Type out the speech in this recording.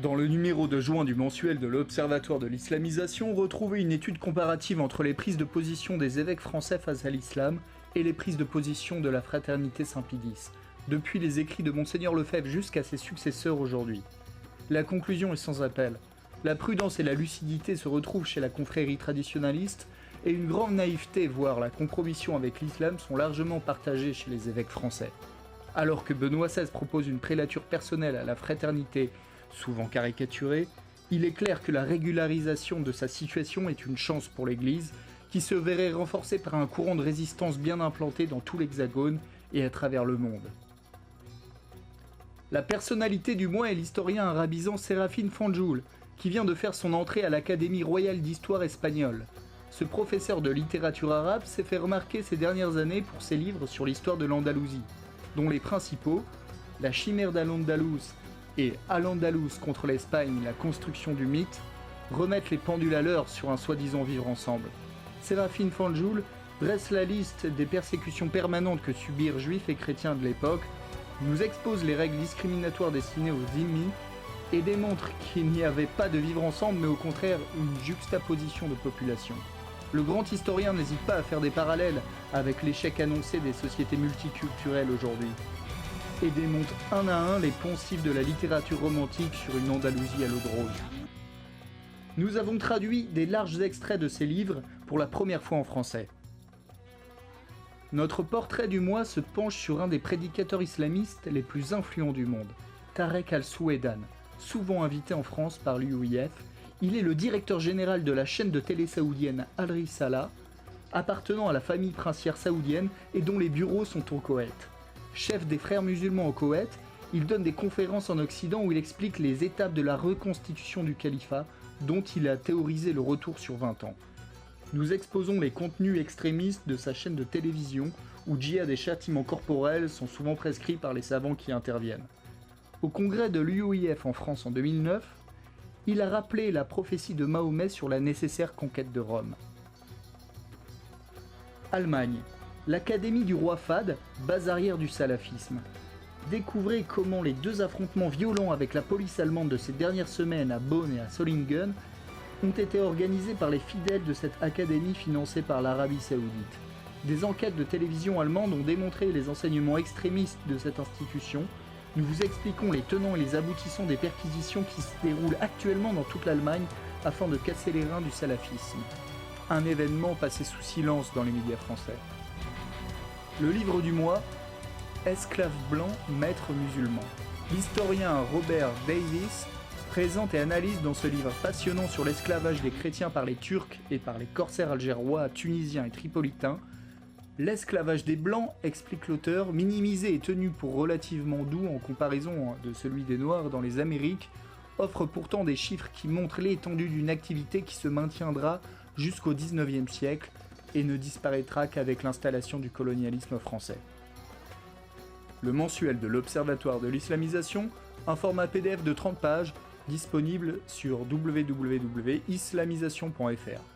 Dans le numéro de juin du mensuel de l'Observatoire de l'islamisation, retrouvez une étude comparative entre les prises de position des évêques français face à l'islam et les prises de position de la fraternité Saint-Pédis, depuis les écrits de Monseigneur Lefebvre jusqu'à ses successeurs aujourd'hui. La conclusion est sans appel. La prudence et la lucidité se retrouvent chez la confrérie traditionnaliste et une grande naïveté, voire la compromission avec l'islam, sont largement partagées chez les évêques français. Alors que Benoît XVI propose une prélature personnelle à la fraternité, souvent caricaturée, il est clair que la régularisation de sa situation est une chance pour l'Église, qui se verrait renforcée par un courant de résistance bien implanté dans tout l'Hexagone et à travers le monde. La personnalité du mois est l'historien arabisant Sérafine Fanjoul, qui vient de faire son entrée à l'Académie royale d'histoire espagnole. Ce professeur de littérature arabe s'est fait remarquer ces dernières années pour ses livres sur l'histoire de l'Andalousie, dont les principaux, La chimère d'Al-Andalus et Al-Andalus contre l'Espagne, la construction du mythe, remettent les pendules à l'heure sur un soi-disant vivre ensemble. Sérafine Fanjoul dresse la liste des persécutions permanentes que subirent juifs et chrétiens de l'époque, nous expose les règles discriminatoires destinées aux dhimmis et démontre qu'il n'y avait pas de vivre ensemble mais au contraire une juxtaposition de populations. Le grand historien n'hésite pas à faire des parallèles avec l'échec annoncé des sociétés multiculturelles aujourd'hui et démontre un à un les poncifs de la littérature romantique sur une Andalousie à l'eau de rose. Nous avons traduit des larges extraits de ces livres pour la première fois en français. Notre portrait du mois se penche sur un des prédicateurs islamistes les plus influents du monde, Tarek Al-Souedan, souvent invité en France par l'UOIF. Il est le directeur général de la chaîne de télé saoudienne Al Risala, appartenant à la famille princière saoudienne et dont les bureaux sont au Koweït. Chef des frères musulmans au Koweït, il donne des conférences en Occident où il explique les étapes de la reconstitution du califat, dont il a théorisé le retour sur 20 ans. Nous exposons les contenus extrémistes de sa chaîne de télévision, où djihad et châtiments corporels sont souvent prescrits par les savants qui interviennent. Au congrès de l'UOIF en France en 2009, il a rappelé la prophétie de Mahomet sur la nécessaire conquête de Rome. Allemagne. L'Académie du roi Fahd, base arrière du salafisme. Découvrez comment les deux affrontements violents avec la police allemande de ces dernières semaines à Bonn et à Solingen ont été organisés par les fidèles de cette académie financée par l'Arabie Saoudite. Des enquêtes de télévision allemandes ont démontré les enseignements extrémistes de cette institution. Nous vous expliquons les tenants et les aboutissants des perquisitions qui se déroulent actuellement dans toute l'Allemagne afin de casser les reins du salafisme. Un événement passé sous silence dans les médias français. Le livre du mois, Esclaves blancs, maîtres musulmans. L'historien Robert Davies présente et analyse dans ce livre passionnant sur l'esclavage des chrétiens par les Turcs et par les corsaires algérois, tunisiens et tripolitains. L'esclavage des blancs, explique l'auteur, minimisé et tenu pour relativement doux en comparaison de celui des noirs dans les Amériques, offre pourtant des chiffres qui montrent l'étendue d'une activité qui se maintiendra jusqu'au XIXe siècle et ne disparaîtra qu'avec l'installation du colonialisme français. Le mensuel de l'Observatoire de l'islamisation, un format PDF de 30 pages, disponible sur www.islamisation.fr.